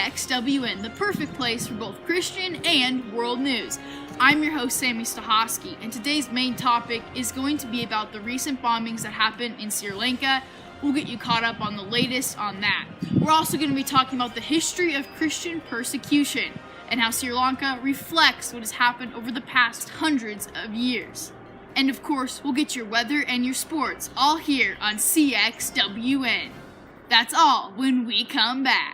CXWN, the perfect place for both Christian and world news. I'm your host, Sammy Stahosky, and today's main topic is going to be about the recent bombings that happened in Sri Lanka. We'll get you caught up on the latest on that. We're also going to be talking about the history of Christian persecution and how Sri Lanka reflects what has happened over the past hundreds of years. And of course, we'll get your weather and your sports all here on CXWN. That's all when we come back.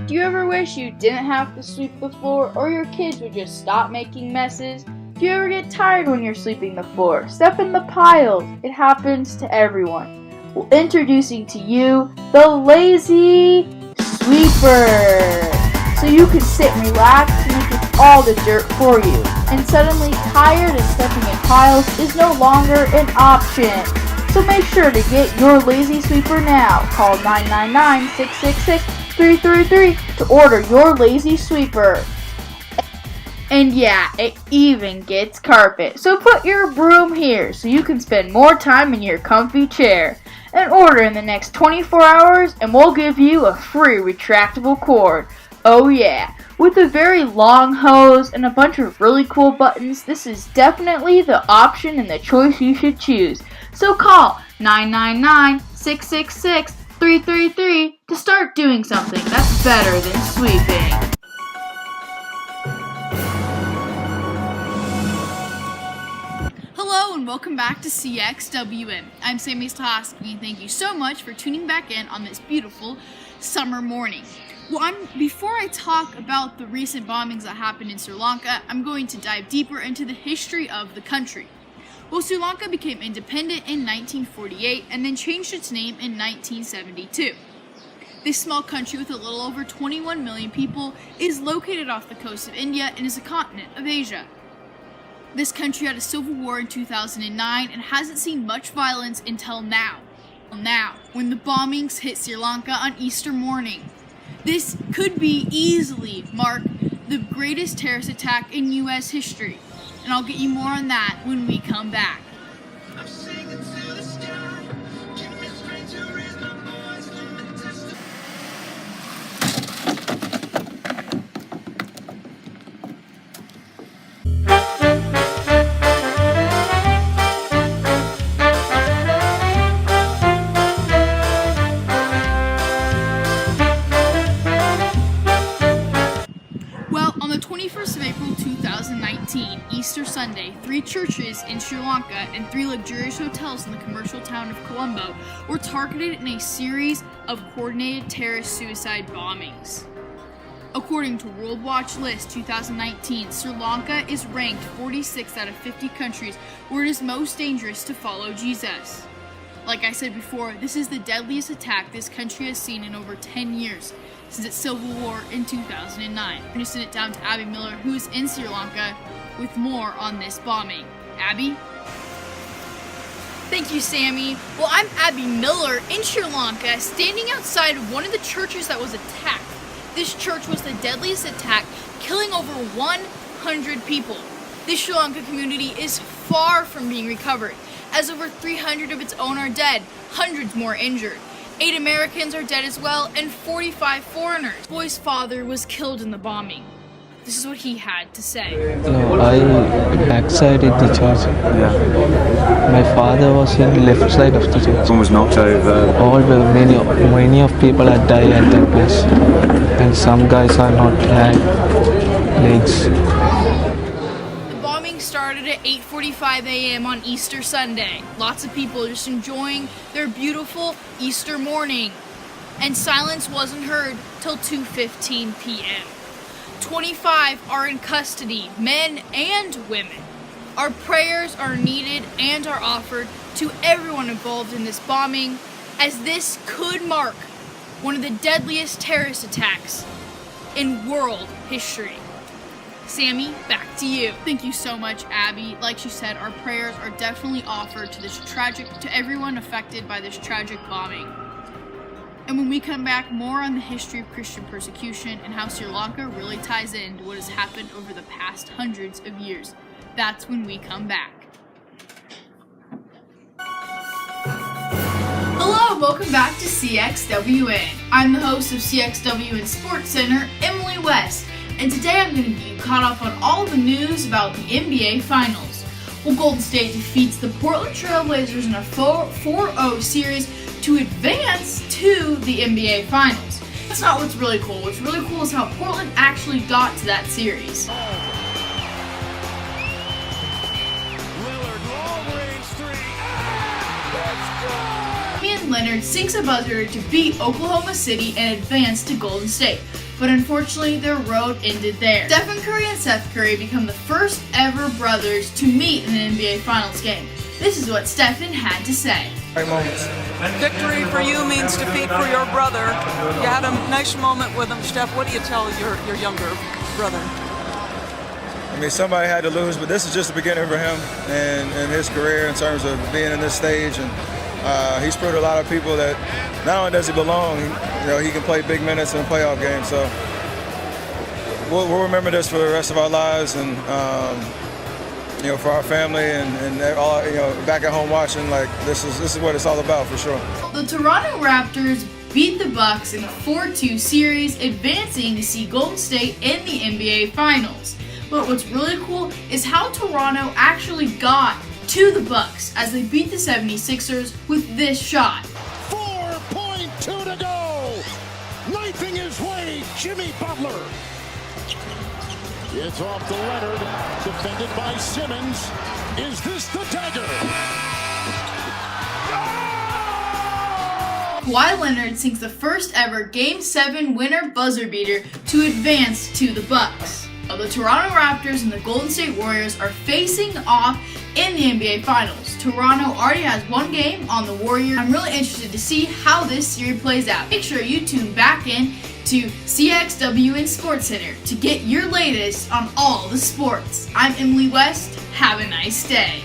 Do you ever wish you didn't have to sweep the floor, or your kids would just stop making messes? Do you ever get tired when you're sweeping the floor? Step in the piles. It happens to everyone. Well, introducing to you the Lazy Sweeper. So you can sit and relax and it gets all the dirt for you. And suddenly tired and stepping in piles is no longer an option. So make sure to get your Lazy Sweeper now. Call 999-666-333 to order your Lazy Sweeper. And yeah, it even gets carpet. So put your broom here so you can spend more time in your comfy chair. And order in the next 24 hours and we'll give you a free retractable cord. Oh yeah, with a very long hose and a bunch of really cool buttons, this is definitely the option and the choice you should choose. So call 999-666-333 to start doing something that's better than sweeping. Hello and welcome back to CXWN. I'm Sammy Stahosky and thank you so much for tuning back in on this beautiful summer morning. Well, before I talk about the recent bombings that happened in Sri Lanka, I'm going to dive deeper into the history of the country. Well, Sri Lanka became independent in 1948 and then changed its name in 1972. This small country with a little over 21 million people is located off the coast of India and is a continent of Asia. This country had a civil war in 2009 and hasn't seen much violence until now, when the bombings hit Sri Lanka on Easter morning. This could be easily mark the greatest terrorist attack in U.S. history, and I'll get you more on that when we come back. On the 21st of April 2019, Easter Sunday, 3 churches in Sri Lanka and 3 luxurious hotels in the commercial town of Colombo were targeted in a series of coordinated terrorist suicide bombings. According to World Watch List 2019, Sri Lanka is ranked 46th out of 50 countries where it is most dangerous to follow Jesus. Like I said before, this is the deadliest attack this country has seen in over 10 years. Since its civil war in 2009. I'm going to send it down to Abby Miller, who is in Sri Lanka, with more on this bombing. Abby? Thank you, Sammy. Well, I'm Abby Miller in Sri Lanka, standing outside of one of the churches that was attacked. This church was the deadliest attack, killing over 100 people. This Sri Lanka community is far from being recovered, as over 300 of its own are dead, hundreds more injured. 8 Americans are dead as well, and 45 foreigners. The boy's father was killed in the bombing. This is what he had to say. No, I backside at the church. Yeah. My father was in left side of the church. Someone was knocked over. Many of people had died at that place, and some guys are not had legs. The bombing started at 8:45 a.m. on Easter Sunday. Lots of people just enjoying their beautiful Easter morning, and silence wasn't heard till 2:15 p.m. 25 are in custody, men and women. Our prayers are needed and are offered to everyone involved in this bombing, as this could mark one of the deadliest terrorist attacks in world history. Sammy, back to you. Thank you so much, Abby. Like she said, our prayers are definitely offered to everyone affected by this tragic bombing. And when we come back, more on the history of Christian persecution and how Sri Lanka really ties into what has happened over the past hundreds of years. That's when we come back. Hello, welcome back to CXWN. I'm the host of CXWN Sports Center, Emily West, and today I'm going to get you caught up on all the news about the NBA Finals. Well, Golden State defeats the Portland Trail Blazers in a 4-0 series to advance to the NBA Finals. That's not what's really cool. What's really cool is how Portland actually got to that series. Damian Leonard sinks a buzzer to beat Oklahoma City and advance to Golden State, but unfortunately their road ended there. Stephen Curry and Seth Curry become the first ever brothers to meet in an NBA Finals game. This is what Stephen had to say. Victory for you means defeat for your brother. You had a nice moment with him, Steph. What do you tell your younger brother? I mean, somebody had to lose, but this is just the beginning for him and his career in terms of being in this stage. And he's proved to a lot of people that not only does he belong, he can play big minutes in a playoff game. So we'll remember this for the rest of our lives, and for our family and all, back at home watching. Like this is what it's all about for sure. The Toronto Raptors beat the Bucks in a 4-2 series, advancing to see Golden State in the NBA Finals. But what's really cool is how Toronto actually got to the Bucks as they beat the 76ers with this shot. 4.2 to go. Knifing his way, Jimmy Butler. It's off to Leonard, defended by Simmons. Is this the dagger? Kawhi Leonard sinks the first ever Game 7 winner buzzer beater to advance to the Bucks. The Toronto Raptors and the Golden State Warriors are facing off in the NBA Finals. Toronto already has one game on the Warriors. I'm really interested to see how this series plays out. Make sure you tune back in to CXWN Sports Center to get your latest on all the sports. I'm Emily West. Have a nice day.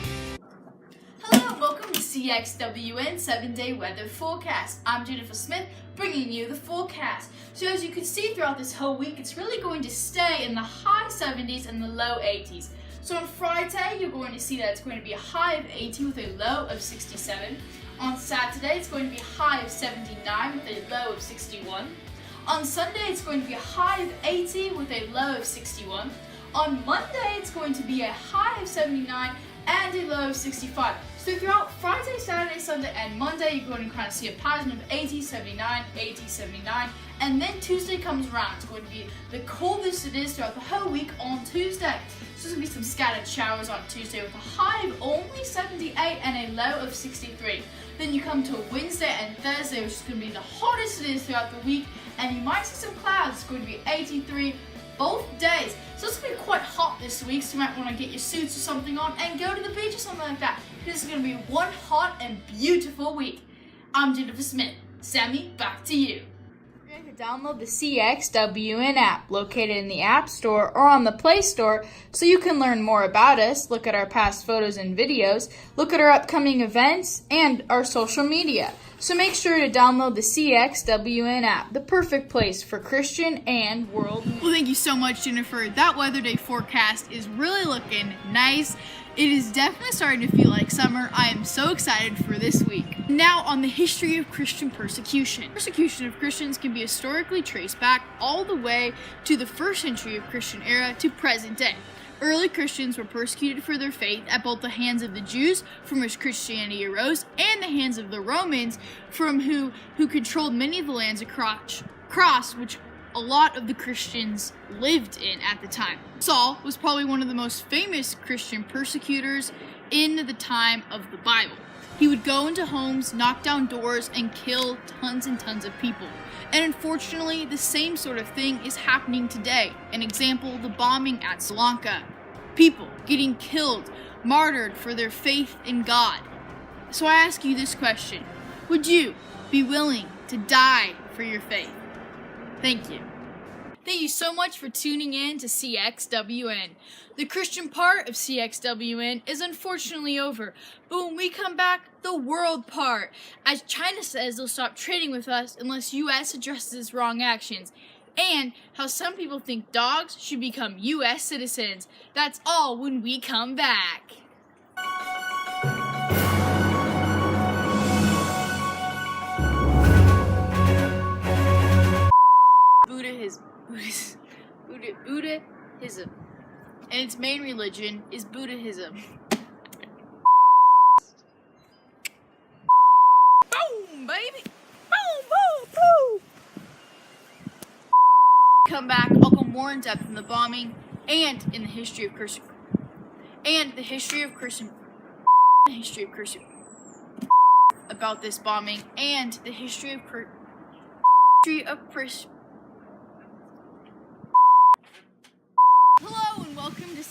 Hello and welcome to CXWN 7-Day Weather Forecast. I'm Jennifer Smith, bringing you the forecast. So as you can see throughout this whole week, it's really going to stay in the high 70s and the low 80s. So on Friday, you're going to see that it's going to be a high of 80 with a low of 67. On Saturday, it's going to be a high of 79 with a low of 61. On Sunday, it's going to be a high of 80 with a low of 61. On Monday, it's going to be a high of 79 and a low of 65. So throughout Friday, Saturday, Sunday, and Monday, you're going to kind of see a pattern of 80, 79, 80, 79. And then Tuesday comes around. It's going to be the coldest it is throughout the whole week on Tuesday. So there's going to be some scattered showers on Tuesday with a high of only 78 and a low of 63. Then you come to Wednesday and Thursday, which is going to be the hottest it is throughout the week. And you might see some clouds. It's going to be 83 both days. So it's going to be quite hot this week, so you might want to get your suits or something on and go to the beach or something like that. This is going to be one hot and beautiful week. I'm Jennifer Smith. Sammy, back to you. Remember to download the CXWN app located in the App Store or on the Play Store so you can learn more about us, look at our past photos and videos, look at our upcoming events, and our social media. So make sure to download the CXWN app, the perfect place for Christian and world news. Well, thank you so much, Jennifer. That weather day forecast is really looking nice. It is definitely starting to feel like summer. I am so excited for this week. Now on the history of Christian persecution. Persecution of Christians can be historically traced back all the way to the first century of Christian era to present day. Early Christians were persecuted for their faith at both the hands of the Jews, from which Christianity arose, and the hands of the Romans, from who controlled many of the lands across which a lot of the Christians lived in at the time. Saul was probably one of the most famous Christian persecutors in the time of the Bible. He would go into homes, knock down doors, and kill tons and tons of people. And unfortunately, the same sort of thing is happening today. An example, the bombing at Sri Lanka. People getting killed, martyred for their faith in God. So I ask you this question. Would you be willing to die for your faith. Thank you. Thank you so much for tuning in to CXWN. The Christian part of CXWN is unfortunately over, but when we come back, the world part. As China says they'll stop trading with us unless US addresses its wrong actions, and how some people think dogs should become US citizens. That's all when we come back. Buddhism, and its main religion is Buddhism. Boom, baby! Boom, boom, boom! Come back, I'll go more in depth in the bombing and in the history of Christian, about this bombing and the history of Hello and welcome to